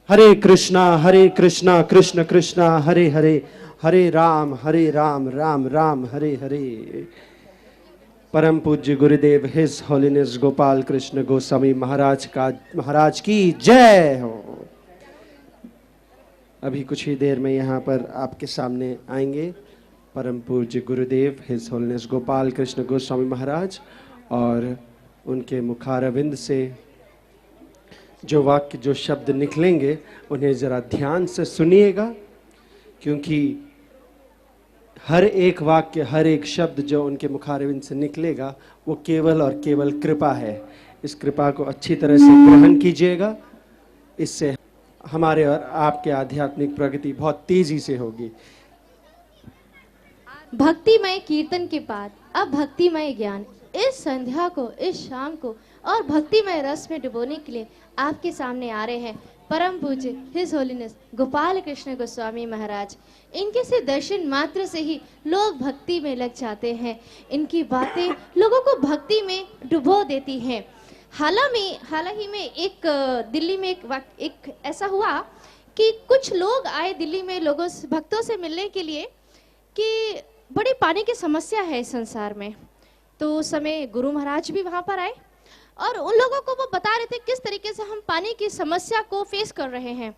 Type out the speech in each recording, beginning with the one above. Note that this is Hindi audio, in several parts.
हरे कृष्णा कृष्ण कृष्णा हरे हरे, हरे राम राम राम हरे हरे। परम पूज्य गुरुदेव हिज होलीनेस गोपाल कृष्ण गोस्वामी महाराज की जय हो। अभी कुछ ही देर में यहाँ पर आपके सामने आएंगे परम पूज्य गुरुदेव हिज होलीनेस गोपाल कृष्ण गोस्वामी महाराज, और उनके मुखारविंद से जो वाक्य जो शब्द निकलेंगे उन्हें ज़रा ध्यान से सुनिएगा, क्योंकि हर एक वाक्य हर एक शब्द जो उनके मुखारविंद से निकलेगा वो केवल और केवल कृपा है। इस कृपा को अच्छी तरह से ग्रहण कीजिएगा, इससे हमारे और आपके आध्यात्मिक प्रगति बहुत तेजी से होगी। भक्तिमय कीर्तन के बाद अब भक्तिमय ज्ञान इस संध्या को, इस शाम को और भक्तिमय रस में डुबोने के लिए आपके सामने आ रहे हैं परम पूज्य हिज होलीनेस गोपाल कृष्ण गोस्वामी महाराज। इनके से दर्शन मात्र से ही लोग भक्ति में लग जाते हैं। इनकी बातें लोगों को भक्ति में डुबो देती हैं। हाल ही में एक दिल्ली में एक ऐसा हुआ कि कुछ लोग आए दिल्ली में लोगों से, भक्तों से मिलने के लिए कि बड़ी पानी की समस्या है इस संसार में। तो उस समय गुरु महाराज भी वहां पर आए और उन लोगों को वो बता रहे थे किस तरीके से हम पानी की समस्या को फेस कर रहे हैं।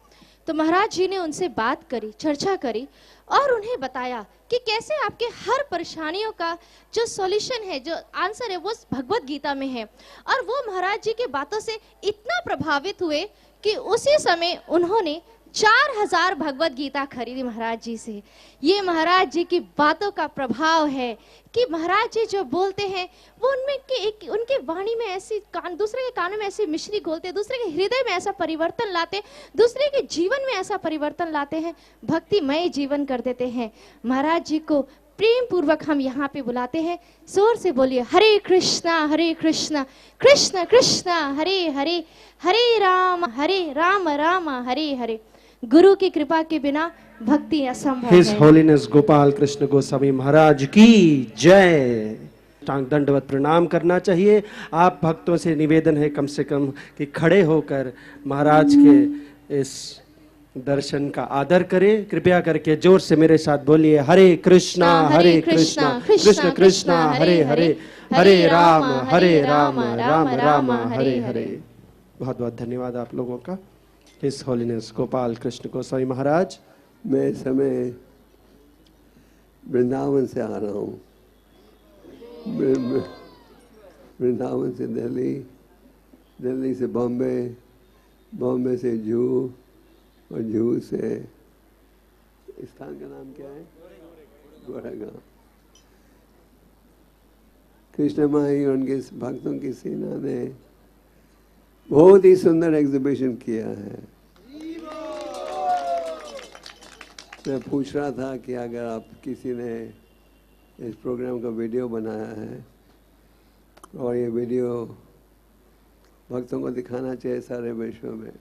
तो महाराज जी ने उनसे बात करी, चर्चा करी और उन्हें बताया कि कैसे आपके हर परेशानियों का जो सॉल्यूशन है, जो आंसर है, वो भगवत गीता में है। और वो महाराज जी की बातों से इतना प्रभावित हुए कि उसी समय उन्होंने 4000 भगवत गीता खरीदी महाराज जी से। ये महाराज जी की बातों का प्रभाव है कि महाराज जी जो बोलते हैं वो उनमें कि उनके वाणी में ऐसी दूसरे के कानों में ऐसी मिश्री घोलते, दूसरे के हृदय में ऐसा परिवर्तन लाते, दूसरे के जीवन में ऐसा परिवर्तन लाते हैं, भक्तिमय जीवन कर देते हैं। महाराज जी को प्रेम पूर्वक हम यहाँ पे बुलाते हैं। जोर से बोलिए हरे कृष्णा कृष्ण कृष्ण हरे हरे, हरे राम राम हरे हरे। गुरु की कृपा के बिना भक्ति असंभव है। हिज होलीनेस गोपाल कृष्ण गोस्वामी महाराज की जय। दंडवत प्रणाम करना चाहिए। आप भक्तों से निवेदन है कम से कम कि खड़े होकर महाराज के इस दर्शन का आदर करें। कृपया करके जोर से मेरे साथ बोलिए हरे कृष्णा कृष्ण कृष्णा हरे हरे, हरे राम राम राम हरे हरे। बहुत बहुत धन्यवाद आप लोगों का। हिज होलीनेस गोपाल कृष्ण गोस्वामी महाराज। मैं इस समय वृंदावन से आ रहा हूँ, वृंदावन से दिल्ली, दिल्ली से बॉम्बे, बॉम्बे से जुहू और जुहू से स्थान का नाम क्या है, गोरेगांव। कृष्ण माई और उनके भक्तों की सेना ने बहुत ही सुंदर एग्जीबिशन किया है। मैं पूछ रहा था कि अगर आप किसी ने इस प्रोग्राम का वीडियो बनाया है और ये वीडियो भक्तों को दिखाना चाहिए सारे विश्व में।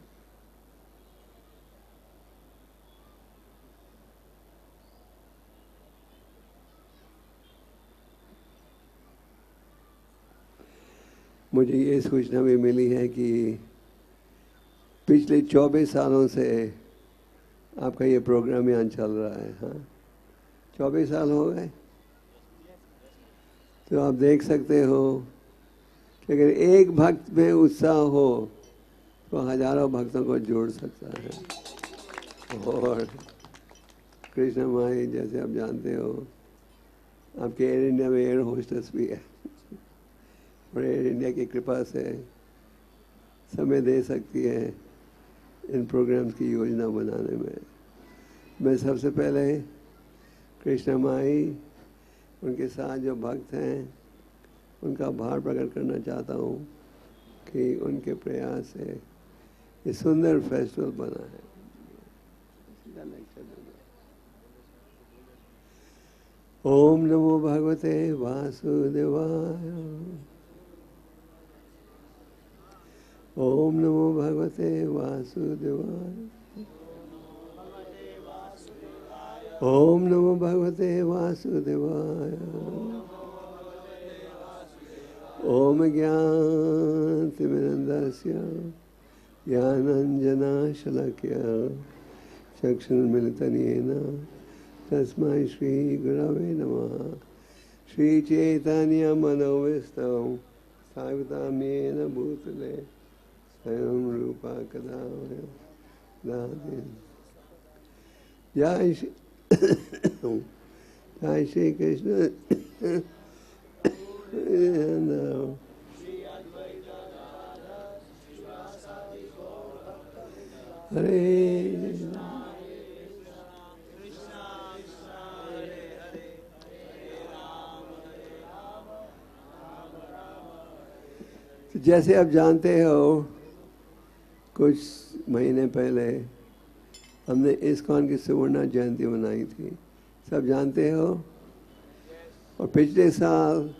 मुझे ये सूचना भी मिली है कि पिछले 24 सालों से आपका ये प्रोग्राम यहाँ चल रहा है। हाँ, 24 साल हो गए। तो आप देख सकते हो कि अगर एक भक्त में उत्साह हो तो हजारों भक्तों को जोड़ सकता है। और कृष्ण माई जैसे आप जानते हो, आपके एयर इंडिया में एयर होस्टेस भी है और एयर इंडिया की कृपा से समय दे सकती है इन प्रोग्राम्स की योजना बनाने में। मैं सबसे पहले कृष्ण माई, उनके साथ जो भक्त हैं, उनका आभार प्रकट करना चाहता हूँ कि उनके प्रयास से ये सुंदर फेस्टिवल बना है। ओम नमो भगवते वासुदेवाय। ओम नमो भगवते वासुदेवाय। ओम नमो भगवते वासुदेवाय। ओम ज्ञानतिमिरन्दस्य ज्ञानाञ्जनशलाकया चक्षुर्मिलितं तस्मै श्रीगुरवे नमः। श्रीचैतन्यमनोभीष्टं स्थापितं येन भूतले स्वयं रूपा कदा ददाति। जय श्री कृष्ण। हरे तो जैसे आप जानते हो, कुछ महीने पहले हमने इस्कॉन की सुवर्ण जयंती मनाई थी, सब जानते हो। और पिछले साल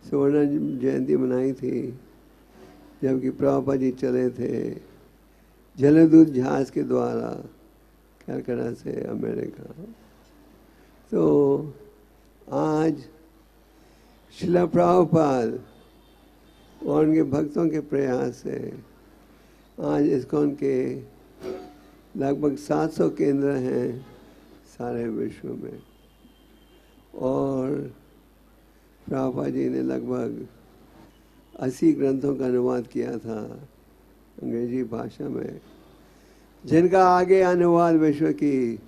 सुवर्ण जयंती मनाई थी जबकि प्रभुपाद जी चले थे जलदूत जहाज के द्वारा कलकत्ता से अमेरिका। तो आज श्रील प्रभुपाद और उनके भक्तों के प्रयास से आज इस्कॉन के लगभग 700 केंद्र हैं सारे विश्व में। और प्रभुपाद जी ने लगभग 80 ग्रंथों का अनुवाद किया था अंग्रेजी भाषा में, जिनका आगे अनुवाद विश्व की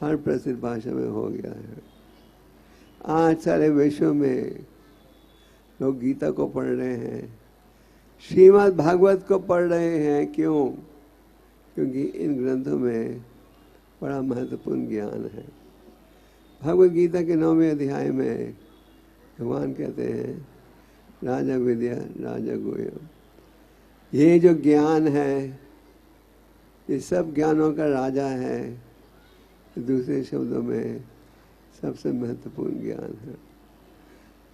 हर प्रसिद्ध भाषा में हो गया है। आज सारे विश्व में लोग गीता को पढ़ रहे हैं, श्रीमद् भागवत को पढ़ रहे हैं। क्यों? क्योंकि इन ग्रंथों में बड़ा महत्वपूर्ण ज्ञान है। भगवद गीता के 9वें अध्याय में भगवान कहते हैं, राजा विद्या राजा गुह्यम। ये जो ज्ञान है, ये सब ज्ञानों का राजा है। दूसरे शब्दों में सबसे महत्वपूर्ण ज्ञान है।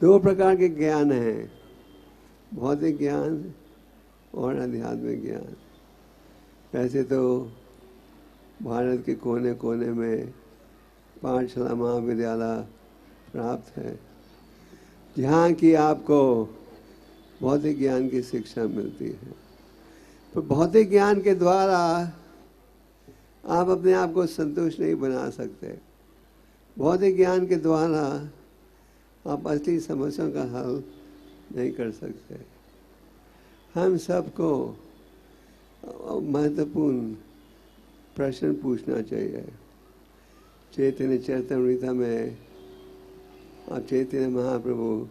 2 प्रकार के ज्ञान हैं, भौतिक ज्ञान और आध्यात्मिक ज्ञान। वैसे तो भारत के कोने कोने में पाठशाला महाविद्यालय प्राप्त है, जहाँ की आपको भौतिक ज्ञान की शिक्षा मिलती है। तो भौतिक ज्ञान के द्वारा आप अपने आप को संतुष्ट नहीं बना सकते। भौतिक ज्ञान के द्वारा आप असली समस्याओं का हल नहीं कर सकते। हम सबको महत्वपूर्ण प्रश्न पूछना चाहिए। चैतन्य चरितामृत में आप चैतन्य महाप्रभु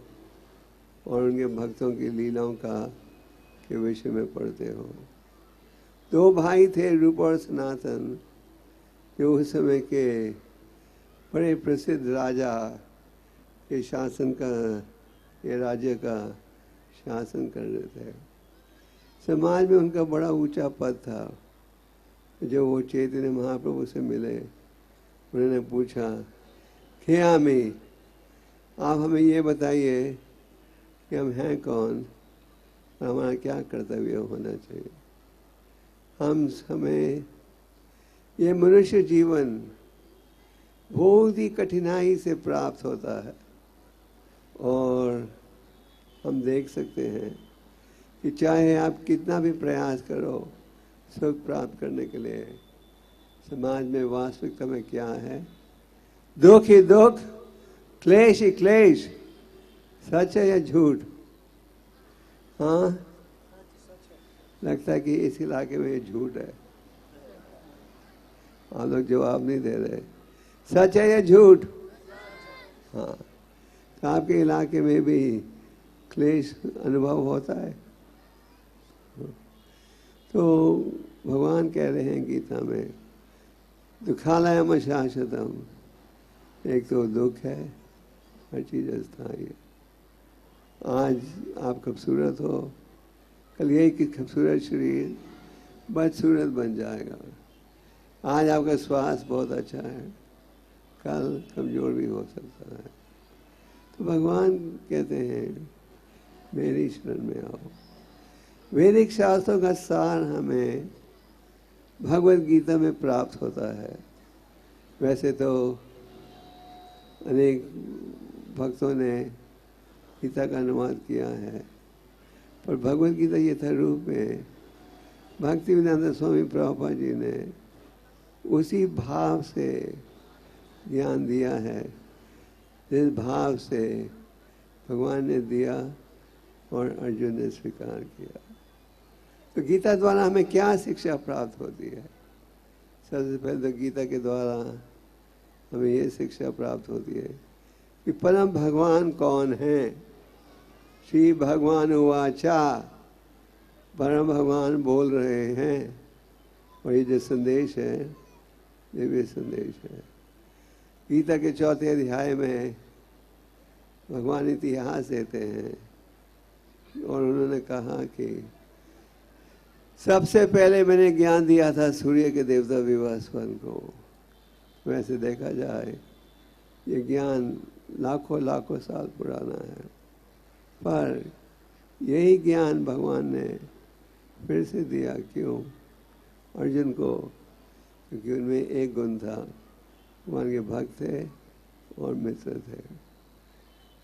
और उनके भक्तों की लीलाओं के विषय में पढ़ते हो। 2 भाई थे, रूप और सनातन, जो उस समय के बड़े प्रसिद्ध राजा के शासन का, ये राज्य का शासन कर रहे थे। समाज में उनका बड़ा ऊंचा पद था। जब वो चैतन्य महाप्रभु से मिले, उन्होंने पूछा, हे आमी, आप हमें ये बताइए कि हम हैं कौन और हमारा क्या कर्तव्य होना चाहिए। हमें ये मनुष्य जीवन बहुत ही कठिनाई से प्राप्त होता है। और हम देख सकते हैं कि चाहे आप कितना भी प्रयास करो सुख प्राप्त करने के लिए, समाज में वास्तविकता में क्या है? दुख ही दुख, क्लेश ही क्लेश। सच है या झूठ? हाँ, लगता है कि इस इलाके में ये झूठ है। आप लोग जवाब नहीं दे रहे। सच है या झूठ? हाँ, तो आपके इलाके में भी क्लेश अनुभव होता है। तो भगवान कह रहे हैं गीता में, दुखालयम शाश्वतम। एक तो दुख है, हर चीज अस्थायी है। आज आप खूबसूरत हो, कल यही कि खूबसूरत शरीर बदसूरत बन जाएगा। आज आपका स्वास्थ्य बहुत अच्छा है, कल कमजोर भी हो सकता है। तो भगवान कहते हैं, मेरी शरण में आओ। वैदिक शास्त्रों का सार हमें भगवद गीता में प्राप्त होता है। वैसे तो अनेक भक्तों ने गीता का अनुवाद किया है, पर भगवद गीता यथा रूप में भक्तिवेदांत स्वामी प्रभुपाद जी ने उसी भाव से ज्ञान दिया है जिस भाव से भगवान ने दिया और अर्जुन ने स्वीकार किया। तो गीता द्वारा हमें क्या शिक्षा प्राप्त होती है? सबसे पहले तो गीता के द्वारा हमें ये शिक्षा प्राप्त होती है कि परम भगवान कौन है। श्री भगवान उवाचा, परम भगवान बोल रहे हैं। और ये जो संदेश है दिव्य संदेश है। गीता के 4थे अध्याय में भगवान इतिहास देते हैं और उन्होंने कहा कि सबसे पहले मैंने ज्ञान दिया था सूर्य के देवता विवस्वन को। वैसे देखा जाए ये ज्ञान लाखों लाखों साल पुराना है, पर यही ज्ञान भगवान ने फिर से दिया। क्यों? अर्जुन को, क्योंकि उनमें एक गुण था, भगवान के भक्त थे और मित्र थे।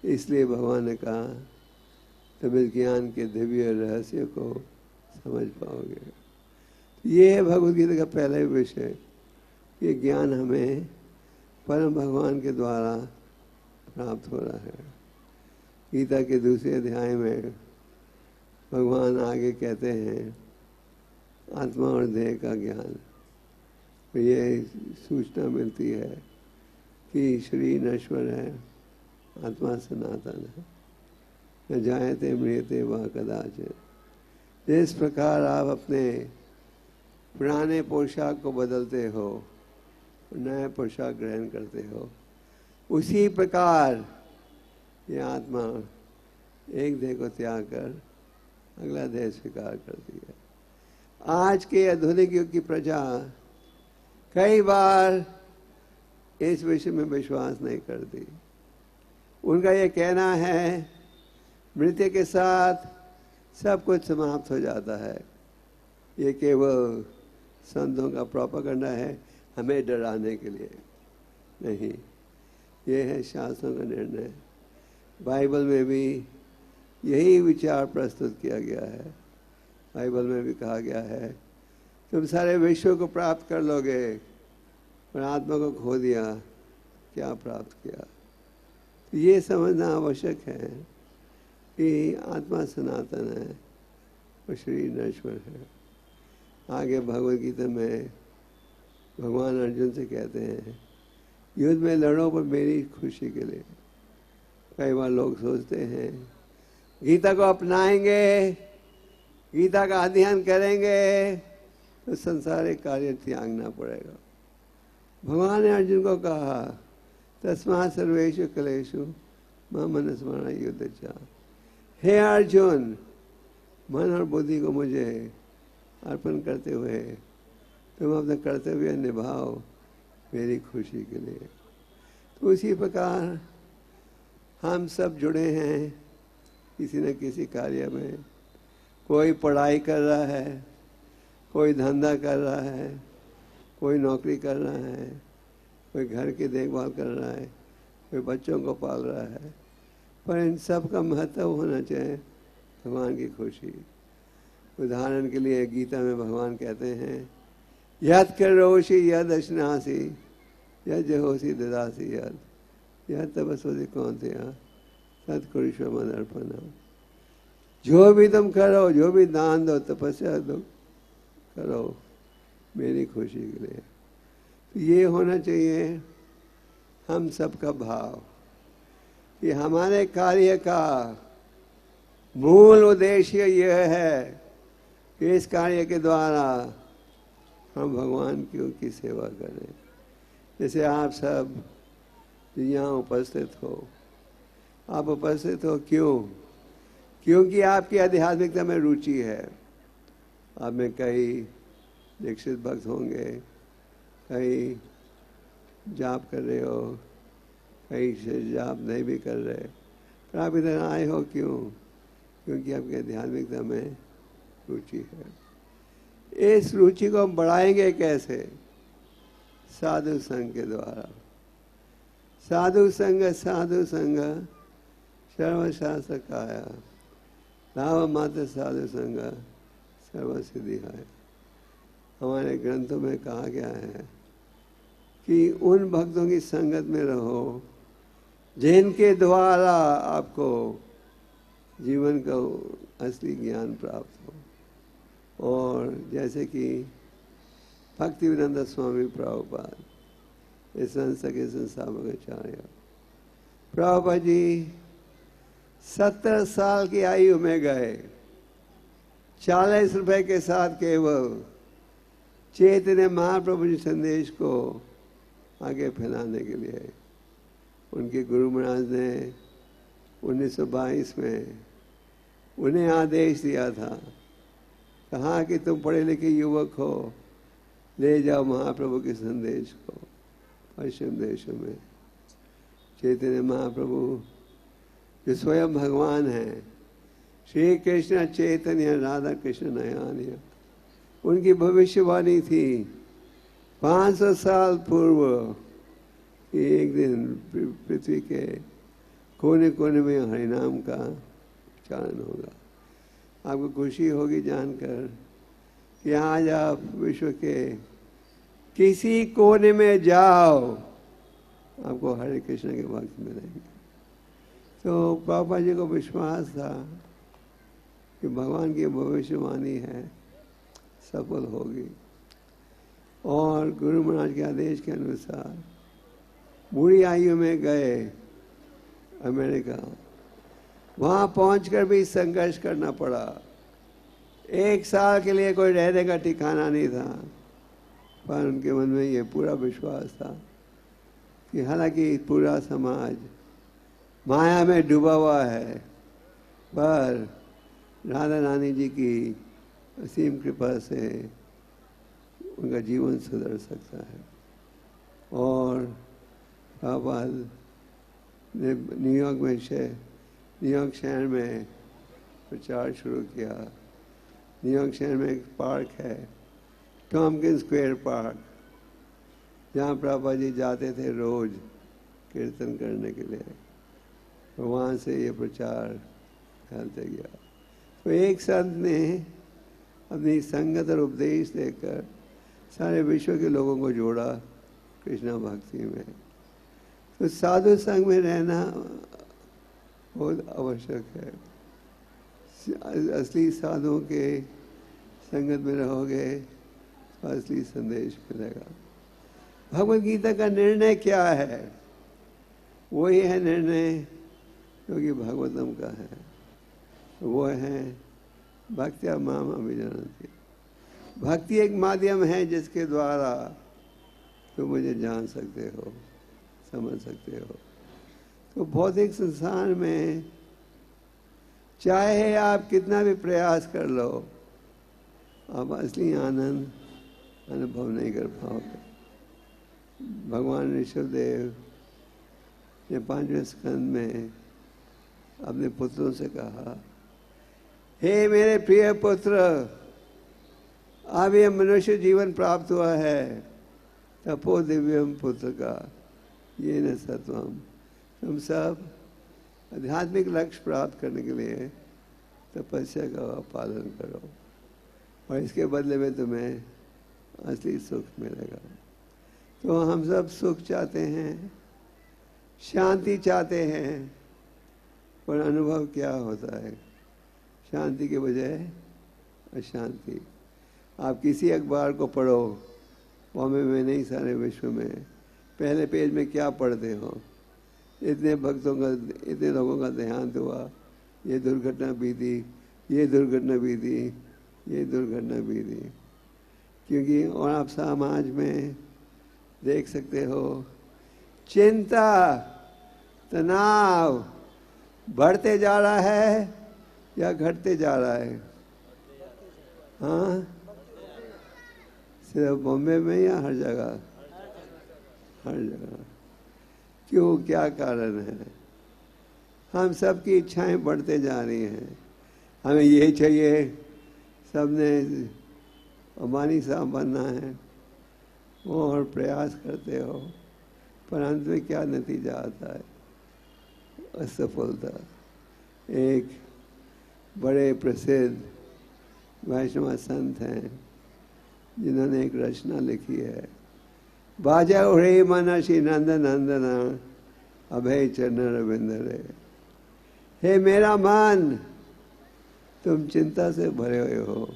इसलिए भगवान ने कहा तब इस ज्ञान के दिव्य रहस्य को समझ पाओगे। ये है भगवद गीता का पहला विषय। ये ज्ञान हमें परम भगवान के द्वारा प्राप्त हो रहा है। गीता के दूसरे अध्याय में भगवान आगे कहते हैं आत्मा और देह का ज्ञान। तो ये सूचना मिलती है कि शरीर नश्वर है, आत्मा सनातन है। न जायते मृत्यते वा कदाचित। जिस प्रकार आप अपने पुराने पोशाक को बदलते हो, नया पोशाक ग्रहण करते हो, उसी प्रकार ये आत्मा एक देह को त्याग कर अगला देह स्वीकार करती है। आज के आधुनिक युग की प्रजा कई बार इस विषय में विश्वास नहीं करती। उनका ये कहना है मृत्यु के साथ सब कुछ समाप्त हो जाता है। ये केवल संतों का प्रोपेगेंडा है हमें डराने के लिए। नहीं, ये है शास्त्रों का निर्णय। बाइबल में भी यही विचार प्रस्तुत किया गया है। बाइबल में भी कहा गया है तुम सारे विश्व को प्राप्त कर लोगे और आत्मा को खो दिया, क्या प्राप्त किया? ये समझना आवश्यक है कि आत्मा सनातन है और शरीर नश्वर है। आगे भगवद गीता में भगवान अर्जुन से कहते हैं युद्ध में लड़ो पर मेरी खुशी के लिए। कई बार लोग सोचते हैं गीता को अपनाएंगे, गीता का अध्ययन करेंगे तो संसारिक कार्य त्यागना पड़ेगा। भगवान ने अर्जुन को कहा तस्मात् सर्वेषु कलेषु मम स्मरण युद्ध च। हे अर्जुन, मन और बुद्धि को मुझे अर्पण करते हुए तुम अपना कर्तव्य निभाओ मेरी खुशी के लिए। तो उसी प्रकार हम सब जुड़े हैं किसी न किसी कार्य में। कोई पढ़ाई कर रहा है, कोई धंधा कर रहा है, कोई नौकरी कर रहा है, कोई घर की देखभाल कर रहा है, कोई बच्चों को पाल रहा है। पर इन सब का महत्व होना चाहिए भगवान की खुशी। उदाहरण के लिए गीता में भगवान कहते हैं यद करोषि यद अश्नासी यद जहोसी ददासी यद यद तपस्वती कौन्तेय तत्कुरुष्व मदर्पणम्। जो भी तुम करो, जो भी दान दो, तपस्या दो, करो मेरी खुशी के लिए। तो ये होना चाहिए हम सबका भाव कि हमारे कार्य का मूल उद्देश्य यह है कि इस कार्य के द्वारा हम भगवान की सेवा करें। जैसे आप सब यहाँ उपस्थित हो, आप उपस्थित हो क्यों? क्योंकि आपकी आध्यात्मिकता में रुचि है। आप में कई दीक्षित भक्त होंगे, कई जाप कर रहे हो, कई से जाप नहीं भी कर रहे, पर आप इधर आए हो क्यों? क्योंकि आपकी आध्यात्मिकता में रुचि है। इस रुचि को हम बढ़ाएंगे कैसे? साधु संघ के द्वारा। साधु संघ सर्वशास्त्र काया लाभ मात्र साधु संघ सर्व सिद्धि है। हमारे ग्रंथों में कहा गया है कि उन भक्तों की संगत में रहो जिनके द्वारा आपको जीवन का असली ज्ञान प्राप्त हो। और जैसे कि भक्तिवेदांत स्वामी प्रभुपाद इस संस्था के संस्थापकाचार्य प्रभुपाद जी 70 साल की आयु में गए, 40 रुपए के साथ केवल चैतन्य महाप्रभु जी संदेश को आगे फैलाने के लिए उनके गुरु महाराज ने 1922 में उन्हें आदेश दिया था, कहा कि तुम पढ़े लिखे युवक हो, ले जाओ महाप्रभु के संदेश को पश्चिम देशों में। चैतन्य महाप्रभु जो स्वयं भगवान हैं, श्री कृष्ण चैतन्य राधा कृष्ण नयान्य, उनकी भविष्यवाणी थी 500 साल पूर्व कि एक दिन पृथ्वी के कोने कोने में हरिनाम का उच्चारण होगा। आपको खुशी होगी जानकर कि आज आप विश्व के किसी कोने में जाओ, आपको हरे कृष्ण के भक्त मिलेंगे। तो पापा जी को विश्वास था कि भगवान की भविष्यवाणी है, सफल होगी। और गुरु महाराज के आदेश के अनुसार बुरी आयु में गए अमेरिका। वहाँ पहुंचकर भी संघर्ष करना पड़ा। 1 साल के लिए कोई रहने का ठिकाना नहीं था, पर उनके मन में ये पूरा विश्वास था कि हालांकि पूरा समाज माया में डूबा हुआ है, पर राधा रानी जी की असीम कृपा से उनका जीवन सुधर सकता है। और प्रभुपाद ने न्यूयॉर्क शहर में प्रचार शुरू किया। न्यूयॉर्क शहर में एक पार्क है, टॉम्किन स्क्वायर पार्क, जहाँ प्रभुपाद जी जाते थे रोज कीर्तन करने के लिए। और वहाँ से ये प्रचार फैलते गया। तो एक संत ने अपनी संगत और उपदेश देकर सारे विश्व के लोगों को जोड़ा कृष्णा भक्ति में। तो साधु संग में रहना बहुत आवश्यक है। असली साधुओं के संगत में रहोगे तो असली संदेश मिलेगा। भगवद गीता का निर्णय क्या है? वही है निर्णय जो कि भागवतम का है, वो है भक्त्या माम अभिजानन्ति। भक्ति एक माध्यम है जिसके द्वारा तुम मुझे जान सकते हो, समझ सकते हो। तो भौतिक संसार में चाहे आप कितना भी प्रयास कर लो, आप असली आनंद अनुभव नहीं कर पाओगे। भगवान ऋषभदेव ने 5वें स्कंद में अपने पुत्रों से कहा, हे मेरे प्रिय पुत्र, अब ये मनुष्य जीवन प्राप्त हुआ है, तपो दिव्यम पुत्र का ये न सत्वम। तुम सब आध्यात्मिक लक्ष्य प्राप्त करने के लिए तपस्या का पालन करो, और इसके बदले में तुम्हें असली सुख मिलेगा। तो हम सब सुख चाहते हैं, शांति चाहते हैं, पर अनुभव क्या होता है? शांति के बजाय अशांति। आप किसी अखबार को पढ़ो, बॉम्बे में नहीं सारे विश्व में, पहले पेज में क्या पढ़ते हो? इतने भक्तों का, इतने लोगों का देहांत हुआ, ये दुर्घटना बीती, ये दुर्घटना बीती, ये दुर्घटना बीती। क्योंकि और आप समाज में देख सकते हो, चिंता तनाव बढ़ते जा रहा है या घटते जा रहा है? हाँ, सिर्फ बॉम्बे में या हर जगह? हर जगह। क्यों, क्या कारण है? हम सबकी इच्छाएं बढ़ते जा रही हैं। हमें ये चाहिए, सबने अंबानी साहब बनना है, और प्रयास करते हो, पर अंत में क्या नतीजा आता है? असफलता। एक बड़े प्रसिद्ध वैष्णव संत हैं, जिन्होंने एक रचना लिखी है, बाजा रे मनसी नंद नंदन अभय चरण रविंद्र रे। हे मेरा मन, तुम चिंता से भरे हुए हो,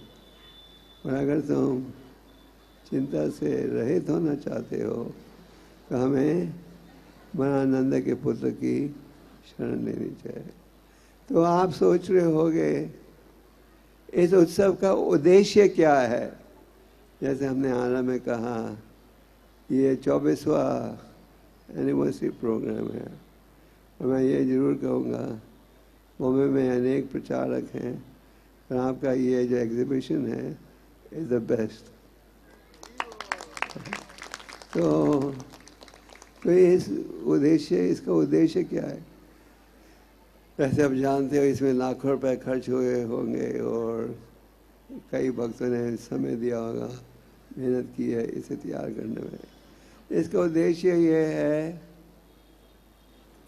और अगर तुम चिंता से रहित होना चाहते हो तो हमें मनानंद के पुत्र की शरण लेनी चाहिए। तो आप सोच रहे होंगे इस उत्सव का उद्देश्य क्या है। जैसे हमने आरंभ में कहा, ये 24वां एनिवर्सरी प्रोग्राम है, और मैं ये जरूर कहूँगा, बॉम्बे में अनेक प्रचारक हैं, और आपका ये जो एग्जीबिशन है इज़ द बेस्ट। तो इसका उद्देश्य क्या है। वैसे आप जानते हो इसमें लाखों रुपए खर्च हुए होंगे, और कई भक्तों ने समय दिया होगा, मेहनत की है इसे तैयार करने में। इसका उद्देश्य ये है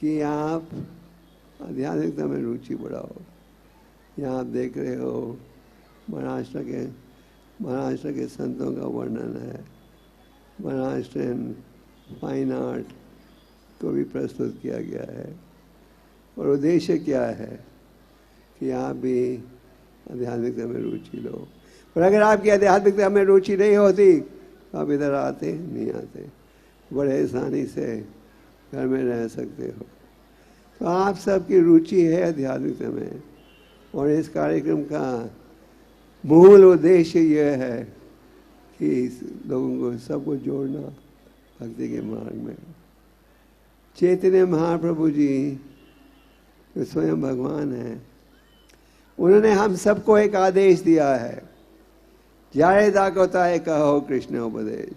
कि आप आध्यात्मिकता में रुचि बढ़ाओ। यहाँ आप देख रहे हो महाराष्ट्र के संतों का वर्णन है, महाराष्ट्रियन फाइन आर्ट को भी प्रस्तुत किया गया है। और उद्देश्य क्या है कि आप भी आध्यात्मिकता में रुचि लो। और अगर आपकी आध्यात्मिकता में रुचि नहीं होती तो आप इधर आते नहीं आते, बड़े आसानी से घर में रह सकते हो। तो आप सबकी रुचि है आध्यात्मिकता में, और इस कार्यक्रम का मूल उद्देश्य यह है कि लोगों को सबको जोड़ना भक्ति के मार्ग में। चैतन्य महाप्रभु जी जो स्वयं भगवान है, उन्होंने हम सबको एक आदेश दिया है, जाए दाकोता है कहो कृष्ण उपदेश।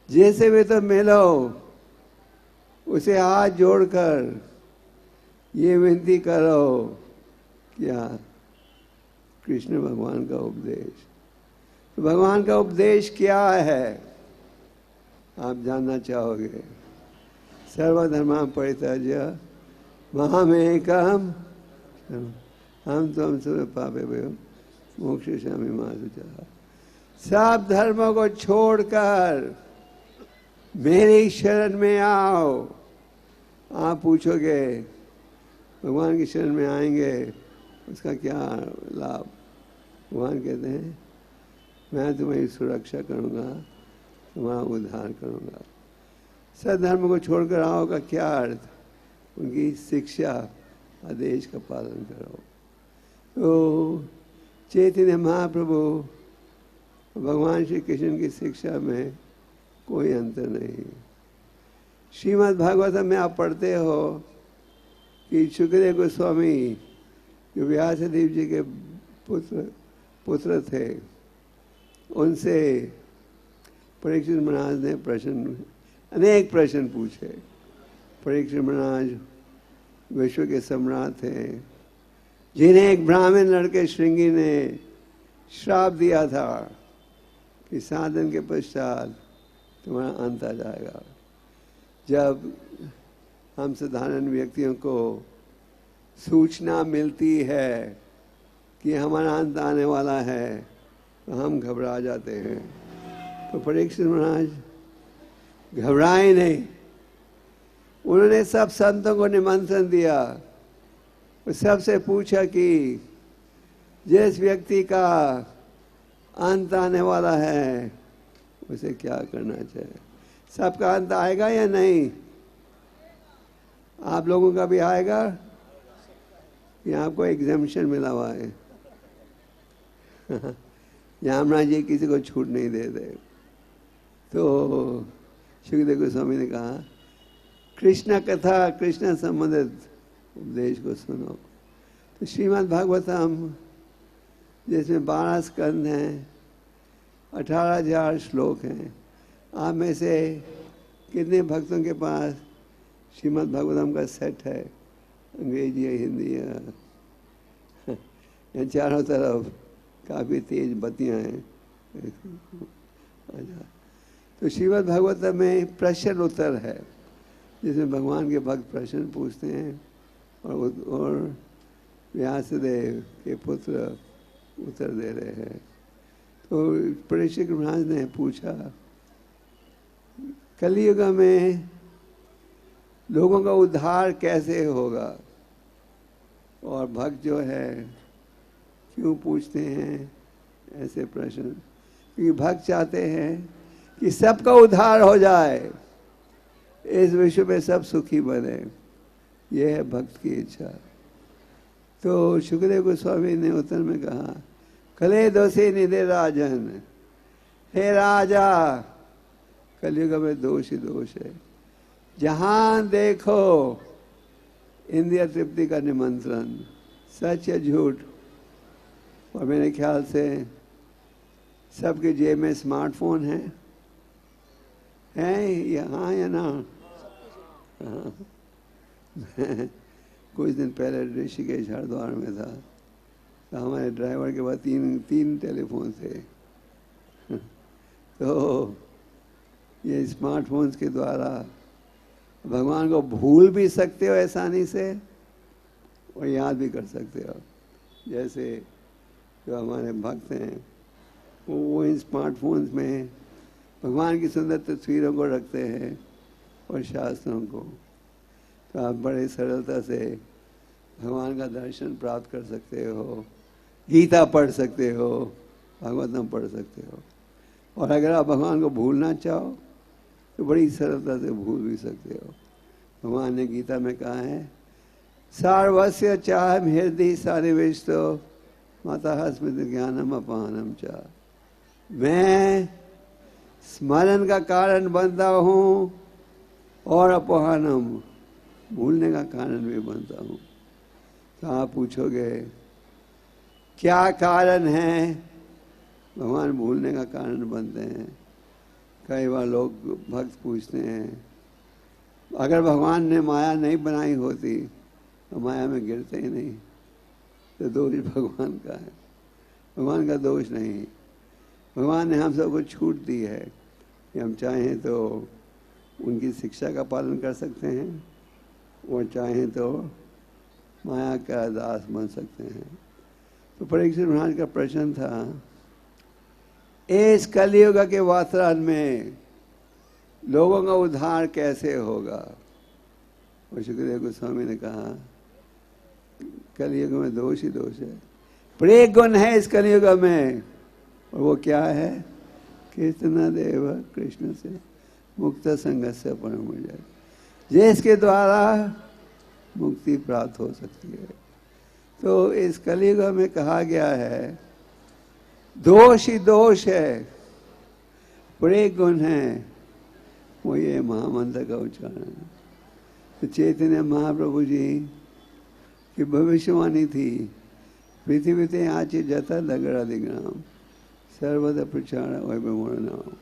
जैसे भी तो मिलो उसे हाथ जोड़कर ये विनती करो, क्या कृष्ण भगवान का उपदेश। तो भगवान का उपदेश क्या है आप जानना चाहोगे। सर्वधर्मां परित्यज्य मामेकम हम तुम सब पापे भयो मोक्षयिष्यामि मा शुचः। सब धर्मों को छोड़कर मेरी शरण में आओ। आप पूछोगे भगवान की शरण में आएंगे उसका क्या लाभ। भगवान कहते हैं मैं तुम्हारी सुरक्षा करूँगा, तुम्हारा उद्धार करूँगा। सद्धर्म को छोड़कर आओ का क्या अर्थ, उनकी शिक्षा आदेश का पालन करो। तो चैतन्य महाप्रभु भगवान श्री कृष्ण की शिक्षा में कोई अंतर नहीं। श्रीमद् भागवतम में आप पढ़ते हो कि सुखदेव गोस्वामी जो व्यासदेव जी के पुत्र थे, उनसे परीक्षित महाराज ने अनेक प्रश्न पूछे। परीक्षित महाराज विश्व के सम्राट थे, जिन्हें एक ब्राह्मण लड़के श्रृंगी ने श्राप दिया था कि 7 दिन के पश्चात तुम्हारा अंत आ जाएगा। जब हम साधारण व्यक्तियों को सूचना मिलती है कि हमारा अंत आने वाला है तो हम घबरा जाते हैं। तो परीक्षित महाराज घबराए नहीं, उन्होंने सब संतों को निमंत्रण दिया। सबसे पूछा कि जिस व्यक्ति का अंत आने वाला है उसे क्या करना चाहिए। सबका अंत आएगा या नहीं? आप लोगों का भी आएगा या आपको एग्जामिशन मिला हुआ है? यमराज जी किसी को छूट नहीं देते। तो सुखदेव गोस्वामी ने कहा कृष्ण कथा, कृष्ण संबंधित उपदेश को सुनो। तो श्रीमद् भागवतम जिसमें 12 स्कंद हैं, 18,000 श्लोक हैं। आप में से कितने भक्तों के पास श्रीमद् भागवतम का सेट है, अंग्रेजी या हिंदी या चारों तरफ काफ़ी तेज बत्तियां हैं। तो श्रीमद् भागवतम में प्रश्न उत्तर है, जिसमें भगवान के भक्त प्रश्न पूछते हैं और व्यासदेव के पुत्र उत्तर दे रहे हैं। तो तो परीक्षित महाराज ने पूछा, कलयुग में लोगों का उद्धार कैसे होगा? और भक्त जो है क्यों पूछते हैं ऐसे प्रश्न? क्योंकि भक्त चाहते हैं कि सबका उद्धार हो जाए, इस विश्व में सब सुखी बने, यह है भक्त की इच्छा। तो शुकदेव गोस्वामी ने उत्तर में कहा, कले दोषी निधे राजन, हे राजा कलयुग में दोष ही दोष है। जहां देखो इंद्रिय तृप्ति का निमंत्रण, सच या झूठ। और मेरे ख्याल से सबके जेब में स्मार्टफोन है यहाँ या ना? हाँ। कुछ दिन पहले ऋषिकेश हरिद्वार में था, तो हमारे ड्राइवर के पास तीन टेलीफोन थे। तो ये स्मार्टफोन्स के द्वारा भगवान को भूल भी सकते हो आसानी से और याद भी कर सकते हो। जैसे जो हमारे भक्त हैं वो इन स्मार्टफोन्स में भगवान की सुंदर तस्वीरों को रखते हैं और शास्त्रों को, तो आप बड़े सरलता से भगवान का दर्शन प्राप्त कर सकते हो, गीता पढ़ सकते हो, भागवतम पढ़ सकते हो। और अगर आप भगवान को भूलना चाहो तो बड़ी सरलता से भूल भी सकते हो। भगवान ने गीता में कहा है, सार्वस्य चाहम हृदय सानिविष्टो माता स्मृति ज्ञानम अपानम चा। मैं स्मरण का कारण बनता हूँ और अपहानम, भूलने का कारण भी बनता हूँ। तो आप पूछोगे क्या कारण है भगवान भूलने का कारण बनते हैं? कई बार लोग भक्त पूछते हैं, अगर भगवान ने माया नहीं बनाई होती तो माया में गिरते ही नहीं, तो दोष भगवान का है। भगवान का दोष नहीं, भगवान ने हम सबको छूट दी है कि हम चाहें तो उनकी शिक्षा का पालन कर सकते हैं और चाहें तो माया का दास बन सकते हैं। तो परीक्षित महाराज का प्रश्न था, इस कलयुग के वातावरण में लोगों का उद्धार कैसे होगा? और शुक्रदेव गोस्वामी ने कहा, कलयुग में दोष ही दोष है, पर एक गुण है इस कलयुग में, और वो क्या है? कीर्तना देव कृष्ण से मुक्त संग से परम जाए, जिसके द्वारा मुक्ति प्राप्त हो सकती है। तो इस कलयुग में कहा गया है दोष ही दोष है, पर एक गुण है, वो ये महामंत्र का उच्चारण है। तो चैतन्य महाप्रभु जी की भविष्यवाणी थी, पृथ्वी ते आचे जता लगड़ा दिग्राम सर्वदा प्रचार वैभव नाम।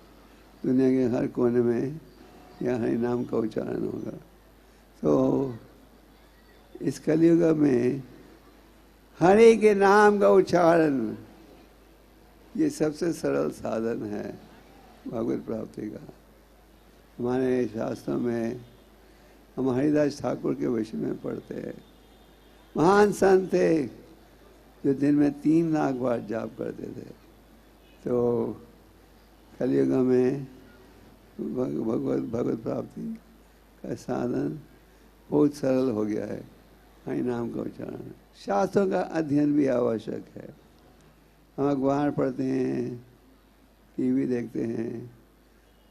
दुनिया के हर कोने में यह हरि नाम का उच्चारण होगा। तो इस कलयुग में हरि के नाम का उच्चारण ये सबसे सरल साधन है भगवत प्राप्ति का। हमारे शास्त्रों में हम हरिदास ठाकुर के विषय में पढ़ते हैं, महान संत थे जो दिन में 3 लाख बार जाप करते थे। तो कलयुग में भगवत प्राप्ति का साधन बहुत सरल हो गया है, हरि नाम का उच्चारण। शास्त्रों का अध्ययन भी आवश्यक है। हम अखबार पढ़ते हैं, टीवी देखते हैं,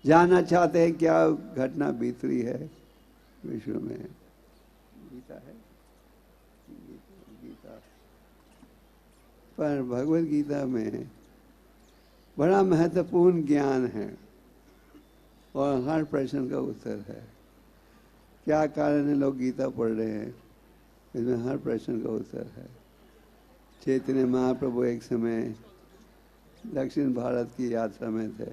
जानना चाहते हैं क्या घटना बीत रही है विश्व में। गीता है, गीता पर भगवत गीता में बड़ा महत्वपूर्ण ज्ञान है और हर प्रश्न का उत्तर है। क्या कारण है लोग गीता पढ़ रहे हैं, इसमें हर प्रश्न का उत्तर है। चैतन्य महाप्रभु एक समय दक्षिण भारत की यात्रा में थे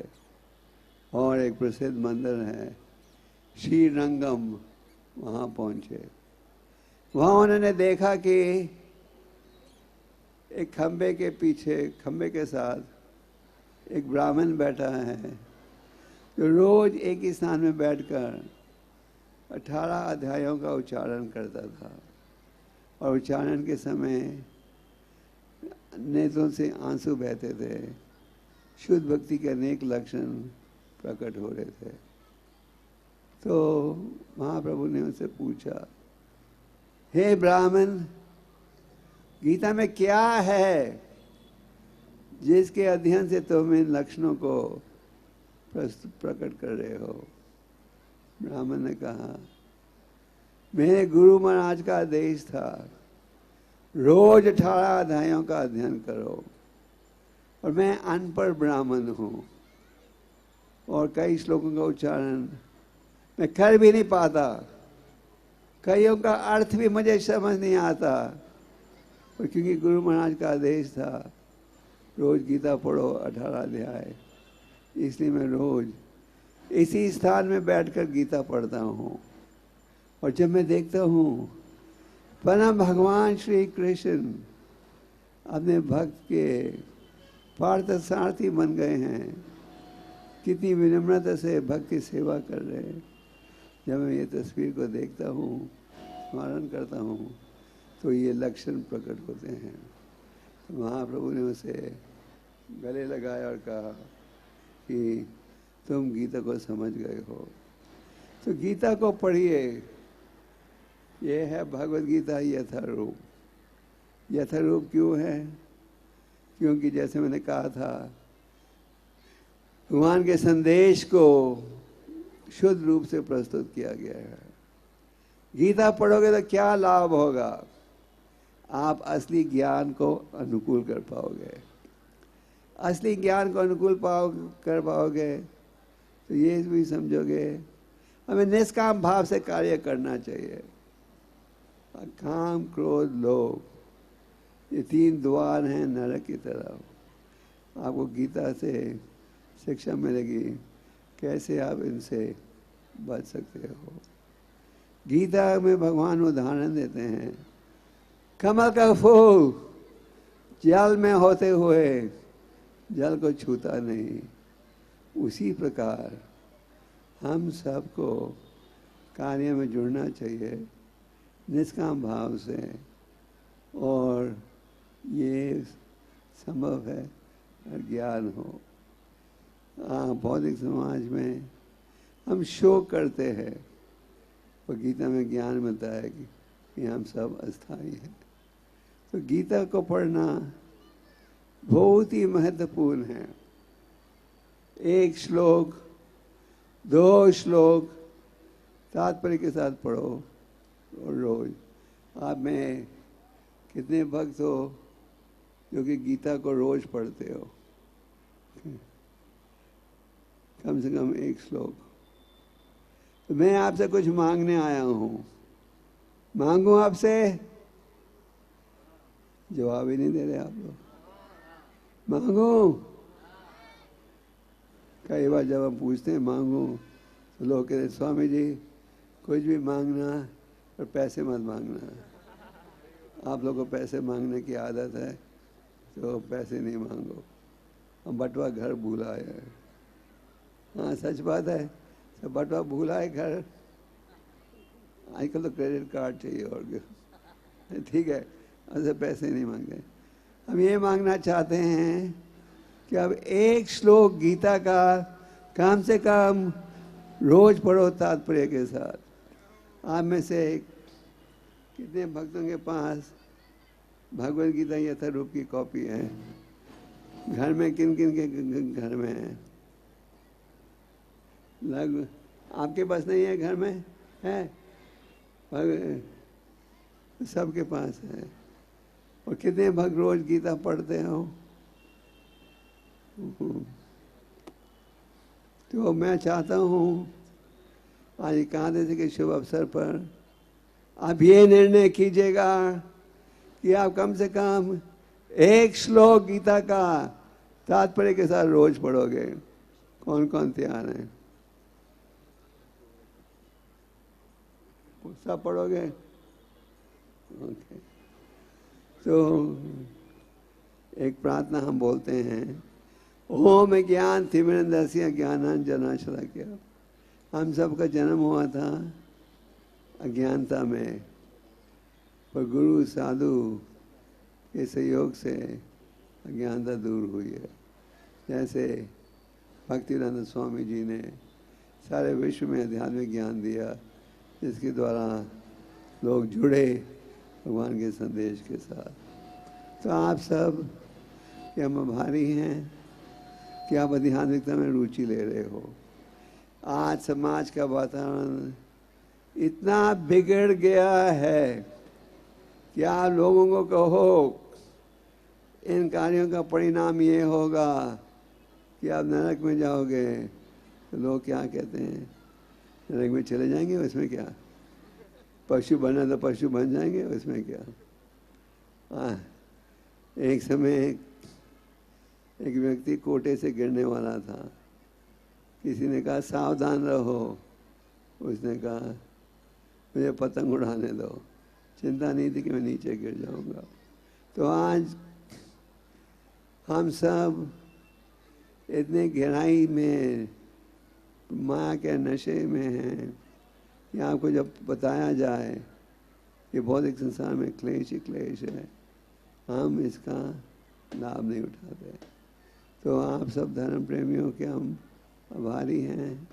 और एक प्रसिद्ध मंदिर है श्रीरंगम, वहाँ पहुँचे। वहाँ उन्होंने देखा कि एक खंबे के पीछे, खंबे के साथ एक ब्राह्मण बैठा है जो रोज एक ही स्थान में बैठकर 18 अध्यायों का उच्चारण करता था और उच्चारण के समय नेत्रों से आंसू बहते थे, शुद्ध भक्ति के अनेक लक्षण प्रकट हो रहे थे। तो महाप्रभु ने उनसे पूछा, हे ब्राह्मण, गीता में क्या है जिसके अध्ययन से तुम इन लक्षणों को प्रकट कर रहे हो? ब्राह्मण ने कहा, मेरे गुरु महाराज का आदेश था, रोज 18 अध्यायों का अध्ययन करो, और मैं अनपढ़ ब्राह्मण हूँ और कई श्लोकों का उच्चारण मैं कर भी नहीं पाता, कईयों का अर्थ भी मुझे समझ नहीं आता। और क्योंकि गुरु महाराज का आदेश था रोज गीता पढ़ो 18 अध्याय, इसलिए मैं रोज इसी स्थान में बैठकर गीता पढ़ता हूँ। और जब मैं देखता हूँ परम भगवान श्री कृष्ण अपने भक्त के पार्थ सारथी बन गए हैं, कितनी विनम्रता से भक्त की सेवा कर रहे हैं, जब मैं ये तस्वीर को देखता हूँ, स्मरण करता हूँ, तो ये लक्षण प्रकट होते हैं। तो महाप्रभु ने उसे गले लगाया और कहा कि तुम गीता को समझ गए हो, तो गीता को पढ़िए। ये है भगवद गीता यथारूप। यथारूप क्यों है? क्योंकि जैसे मैंने कहा था, भगवान के संदेश को शुद्ध रूप से प्रस्तुत किया गया है। गीता पढ़ोगे तो क्या लाभ होगा? आप असली ज्ञान को अनुकूल कर पाओगे। असली ज्ञान को अनुकूल कर पाओगे तो ये भी समझोगे हमें निष्काम भाव से कार्य करना चाहिए। काम, क्रोध, लोभ, ये 3 द्वार हैं नरक की तरफ। आपको गीता से शिक्षा मिलेगी कैसे आप इनसे बच सकते हो। गीता में भगवान उदाहरण देते हैं, कमल का फूल जल में होते हुए जल को छूता नहीं, उसी प्रकार हम सबको कार्य में जुड़ना चाहिए निष्काम भाव से, और ये संभव है ज्ञान हो। भौतिक समाज में हम शोक करते हैं, और गीता में ज्ञान मिलता है कि हम सब अस्थाई हैं। तो गीता को पढ़ना बहुत ही महत्वपूर्ण है। 1 श्लोक, 2 श्लोक तात्पर्य के साथ पढ़ो और रोज। आप में कितने भक्त हो जो कि गीता को रोज पढ़ते हो? कम से कम 1 श्लोक। तो मैं आपसे कुछ मांगने आया हूँ, मांगू आपसे? जवाब ही नहीं दे रहे आप लोग। मांगू? कई बार जब हम पूछते हैं मांगू, तो लोग कहते स्वामी जी कुछ भी मांगना और पैसे मत मांगना। आप लोगों को पैसे मांगने की आदत है, तो पैसे नहीं मांगो। हम बटवा घर भूला है। हाँ सच बात है, तो बटवा भूला है घर। आजकल तो क्रेडिट कार्ड चाहिए और ठीक है, ऐसे पैसे नहीं मांगे। हम ये मांगना चाहते हैं कि अब 1 श्लोक गीता का कम से कम रोज पढ़ो तात्पर्य के साथ। आप में से कितने भक्तों के पास भगवद गीता यथारूप की कॉपी है? घर में किन किन के घर में है? आपके पास नहीं है? घर में है? सबके पास है। और कितने भक्त रोज गीता पढ़ते हो? तो मैं चाहता हूँ आज एकादशी के शुभ अवसर पर आप ये निर्णय कीजिएगा कि आप कम से कम 1 श्लोक गीता का तात्पर्य के साथ रोज पढ़ोगे। कौन कौन तैयार है? सब पढ़ोगे? ओके। तो एक प्रार्थना हम बोलते हैं, ओम ज्ञान तिमिरंधस्य ज्ञानांजनाशलाकया। हम सबका जन्म हुआ था अज्ञानता में, पर गुरु साधु के सहयोग से अज्ञानता दूर हुई है। जैसे भक्तिवेदांत स्वामी जी ने सारे विश्व में आध्यात्मिक ज्ञान दिया, जिसके द्वारा लोग जुड़े भगवान के संदेश के साथ। तो आप सब के हम आभारी हैं कि आप आध्यात्मिकता में रुचि ले रहे हो। आज समाज का वातावरण इतना बिगड़ गया है कि आप लोगों को कहो इन कार्यों का परिणाम ये होगा कि आप नरक में जाओगे, तो लोग क्या कहते हैं, नरक में चले जाएंगे, उसमें क्या, पशु बनना तो पशु बन जाएंगे, उसमें क्या। एक समय एक व्यक्ति कोटे से गिरने वाला था, किसी ने कहा सावधान रहो, उसने कहा मुझे पतंग उड़ाने दो, चिंता नहीं थी कि मैं नीचे गिर जाऊंगा। तो आज हम सब इतने गहराई में माया के नशे में हैं कि आपको जब बताया जाए कि भौतिक संसार में क्लेश ही क्लेश है, हम इसका लाभ नहीं उठाते। तो आप सब धर्म प्रेमियों के हम आभारी हैं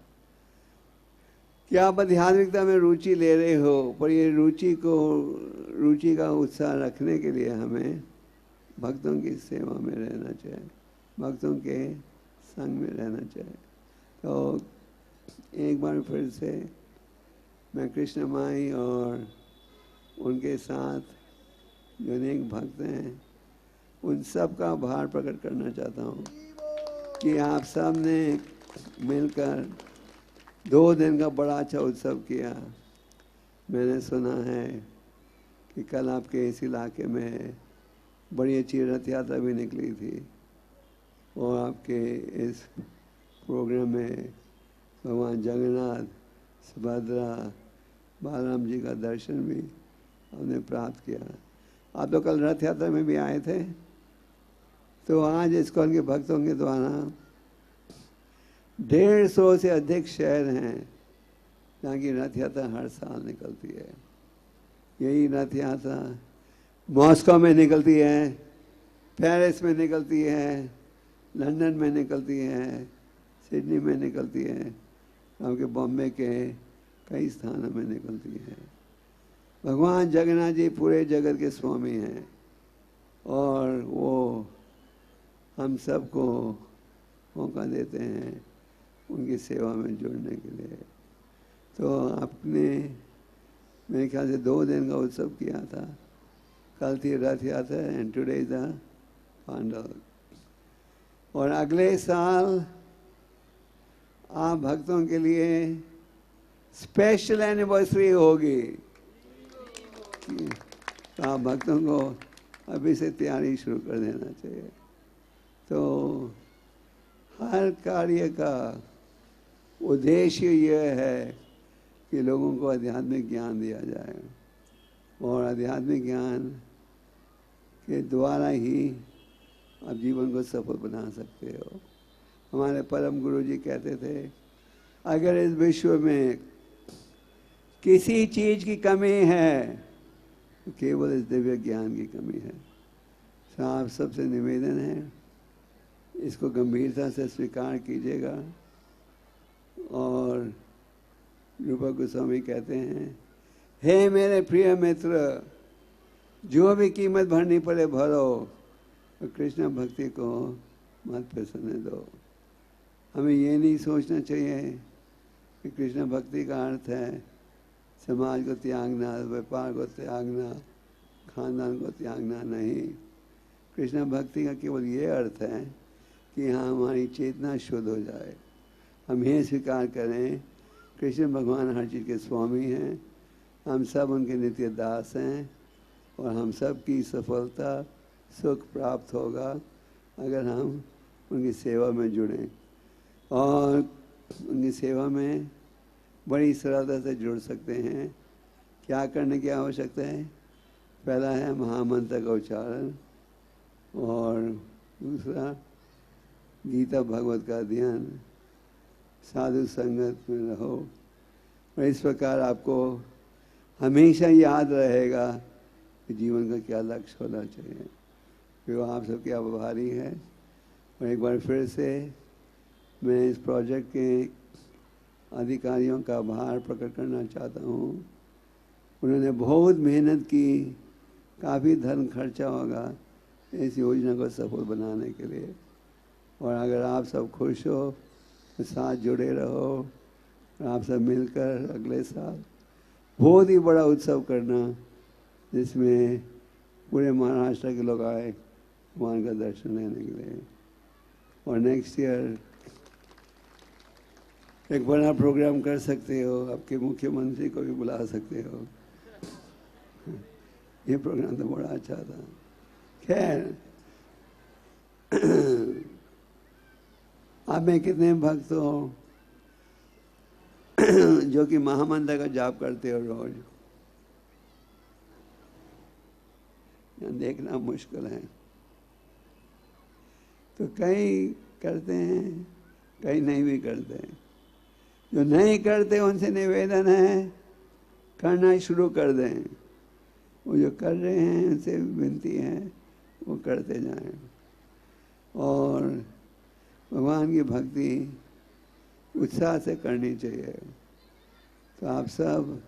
कि आप आध्यात्मिकता में रुचि ले रहे हो, पर ये रुचि का उत्साह रखने के लिए हमें भक्तों की सेवा में रहना चाहिए, भक्तों के संग में रहना चाहिए। तो एक बार फिर से मैं कृष्ण माई और उनके साथ जो अनेक भक्त हैं उन सब का आभार प्रकट करना चाहता हूँ कि आप सब ने मिलकर 2 दिन का बड़ा अच्छा उत्सव किया। मैंने सुना है कि कल आपके इस इलाके में बड़ी अच्छी रथ यात्रा भी निकली थी और आपके इस प्रोग्राम में भगवान जगन्नाथ, सुभद्रा, बालराम जी का दर्शन भी हमने प्राप्त किया। आप तो कल रथ यात्रा में भी आए थे। तो आज इस्कॉन के भक्तों के द्वारा 150 से अधिक शहर हैं जहाँ की रथ यात्रा हर साल निकलती है। यही रथ यात्रा मॉस्को में निकलती है, पेरिस में निकलती है, लंदन में निकलती है, सिडनी में निकलती है, आपके बॉम्बे के कई स्थानों में निकलती है। भगवान जगन्नाथ जी पूरे जगत के स्वामी हैं और वो हम सबको मौका देते हैं उनकी सेवा में जुड़ने के लिए। तो आपने मेरे ख्याल से 2 दिन का उत्सव किया था। कल थी Rath Yatra and today is the Pandav. और अगले साल आप भक्तों के लिए स्पेशल एनिवर्सरी होगी। तो आप भक्तों को अभी से तैयारी शुरू कर देना चाहिए। तो हर कार्य का उद्देश्य यह है कि लोगों को आध्यात्मिक ज्ञान दिया जाए और आध्यात्मिक ज्ञान के द्वारा ही आप जीवन को सफल बना सकते हो। हमारे परम गुरु जी कहते थे, अगर इस विश्व में किसी चीज की कमी है तो केवल इस दिव्य ज्ञान की कमी है। तो आप सबसे निवेदन है, इसको गंभीरता से स्वीकार कीजिएगा। और रूपक गोस्वामी कहते हैं, हे मेरे प्रिय मित्र, जो भी कीमत भरनी पड़े भरो, तो कृष्ण भक्ति को मत फिसलने दो। हमें ये नहीं सोचना चाहिए कि कृष्ण भक्ति का अर्थ है समाज को त्यागना, व्यापार को त्यागना, खानदान को त्यागना। नहीं, कृष्ण भक्ति का केवल ये अर्थ है कि हाँ हमारी चेतना शुद्ध हो जाए। हम ये स्वीकार करें कृष्ण भगवान हर चीज़ के स्वामी हैं, हम सब उनके नित्य दास हैं और हम सब की सफलता सुख प्राप्त होगा अगर हम उनकी सेवा में जुड़ें। और उनकी सेवा में बड़ी सरलता से जुड़ सकते हैं। क्या करने की आवश्यकता है? पहला है महामंत्र का उच्चारण और दूसरा गीता भगवत का अध्ययन, साधु संगत में रहो। और इस प्रकार आपको हमेशा याद रहेगा कि जीवन का क्या लक्ष्य होना चाहिए। जो आप सबके आभारी है और एक बार फिर से मैं इस प्रोजेक्ट के अधिकारियों का आभार प्रकट करना चाहता हूँ। उन्होंने बहुत मेहनत की, काफ़ी धन खर्चा होगा इस योजना को सफल बनाने के लिए। और अगर आप सब खुश हो तो साथ जुड़े रहो और आप सब मिलकर अगले साल बहुत ही बड़ा उत्सव करना, जिसमें पूरे महाराष्ट्र के लोग आए भगवान का दर्शन लेने के लिए। और नेक्स्ट ईयर एक बड़ा प्रोग्राम कर सकते हो, आपके मुख्यमंत्री को भी बुला सकते हो। ये प्रोग्राम तो बड़ा अच्छा था। खैर, आप में कितने भक्त हो जो कि महामंत्र का जाप करते हो रोज? देखना मुश्किल है। तो कई करते हैं, कई नहीं भी करते हैं। जो नहीं करते उनसे निवेदन है करना शुरू कर दें। वो जो कर रहे हैं उनसे विनती है वो करते जाएं। और भगवान की भक्ति उत्साह से करनी चाहिए। तो आप सब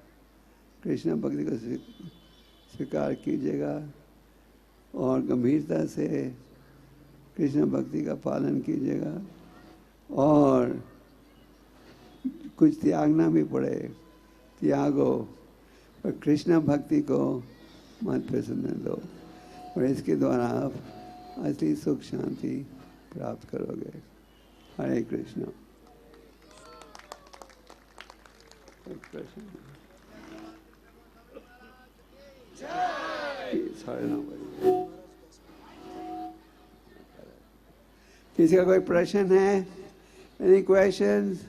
कृष्ण भक्ति को स्वीकार कीजिएगा और गंभीरता से कृष्ण भक्ति का पालन कीजिएगा। और कुछ त्यागना भी पड़े, त्यागो, पर कृष्ण भक्ति को मत फिसलने दो। और इसके द्वारा आप असली सुख शांति प्राप्त करोगे। हरे कृष्ण। किसी का कोई प्रश्न है? Any questions?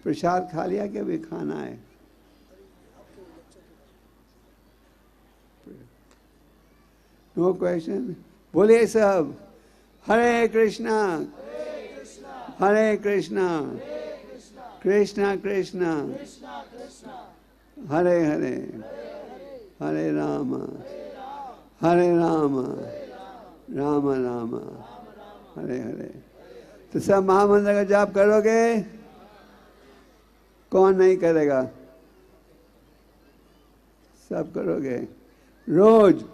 प्रसाद खा लिया कि अभी खाना है? No question? बोलिए सब हरे कृष्णा हरे कृष्णा कृष्णा कृष्णा हरे हरे हरे राम राम राम हरे हरे। तो सब महामंत्र का जाप करोगे? कौन नहीं करेगा? सब करोगे रोज।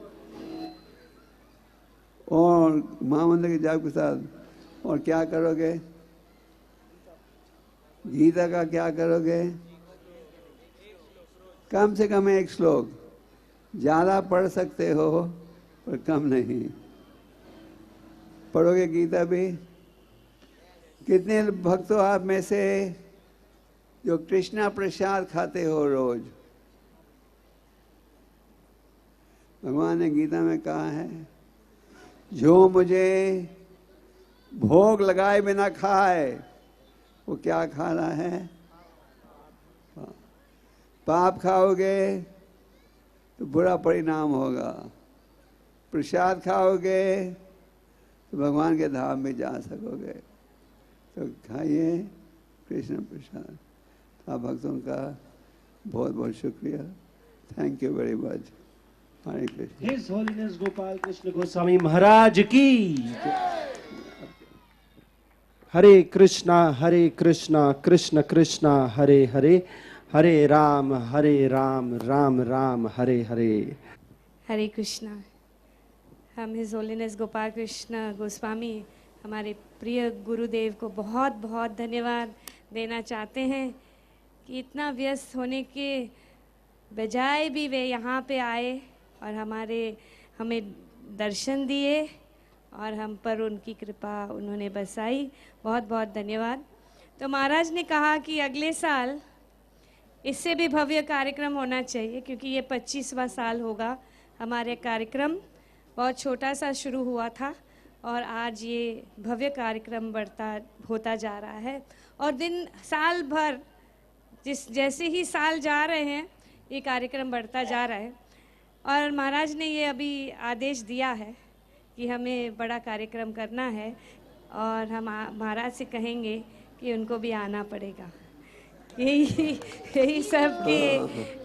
और महामंत्र के जाप के साथ और क्या करोगे? गीता का क्या करोगे? कम से कम एक श्लोक। ज्यादा पढ़ सकते हो पर कम नहीं। पढ़ोगे गीता भी? कितने भक्त हो आप में से जो कृष्णा प्रसाद खाते हो रोज? भगवान ने गीता में कहा है, जो मुझे भोग लगाए बिना खाए वो क्या खा रहा है? पाप खाओगे तो बुरा परिणाम होगा। प्रसाद खाओगे तो भगवान के धाम में जा सकोगे। तो खाइए कृष्ण प्रसाद। आप भक्तों का बहुत बहुत शुक्रिया। Thank you very much. Hare Krishna. His holiness Gopal Krishna Goswami Maharaj की। हरे कृष्णा कृष्ण कृष्णा हरे हरे, हरे राम राम राम हरे हरे। हरे कृष्णा। हम हिज होलीनेस गोपाल कृष्ण गोस्वामी हमारे प्रिय गुरुदेव को बहुत बहुत धन्यवाद देना चाहते हैं कि इतना व्यस्त होने के बजाय भी वे यहाँ पे आए और हमें दर्शन दिए और हम पर उनकी कृपा उन्होंने बरसाई। बहुत बहुत धन्यवाद। तो महाराज ने कहा कि अगले साल इससे भी भव्य कार्यक्रम होना चाहिए, क्योंकि ये 25वां साल होगा। हमारे कार्यक्रम बहुत छोटा सा शुरू हुआ था और आज ये भव्य कार्यक्रम होता जा रहा है। और दिन साल भर जैसे ही साल जा रहे हैं ये कार्यक्रम बढ़ता जा रहा है। और महाराज ने ये अभी आदेश दिया है कि हमें बड़ा कार्यक्रम करना है और हम महाराज से कहेंगे कि उनको भी आना पड़ेगा। यही सब के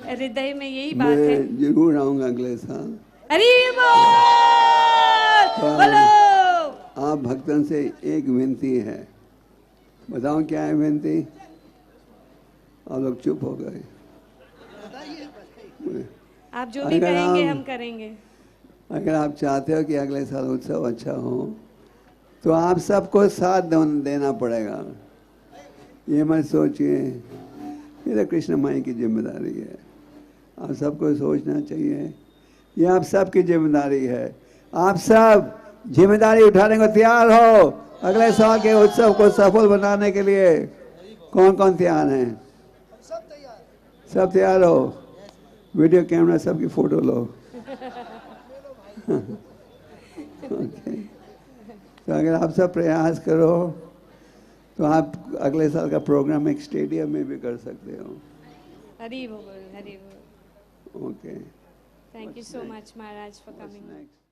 हृदय में यही बात है। जरूर आऊंगा अगले साल। हरि बोल। बोलो आप भक्तन से एक विनती है। बताओ क्या है विनती? आप लोग चुप हो गए। आप जो भी अगर कहेंगे आप- हम करेंगे। अगर आप चाहते हो कि अगले साल उत्सव अच्छा हो तो आप सबको साथ देना पड़ेगा। ये मत सोचिए, ये तो कृष्ण माई की जिम्मेदारी है। आप सबको सोचना चाहिए ये आप सबकी जिम्मेदारी है। आप सब जिम्मेदारी उठाने को तैयार हो अगले साल के उत्सव को सफल बनाने के लिए? कौन कौन तैयार हैं? सब तैयार हो? वीडियो कैमरा सबकी फोटो लो। ओके, तो अगर आप सब प्रयास करो तो आप अगले साल का प्रोग्राम एक स्टेडियम में भी कर सकते हो। हरी बोल, हरी बोल। Okay, Thank you so much, Maharaj, for coming. next?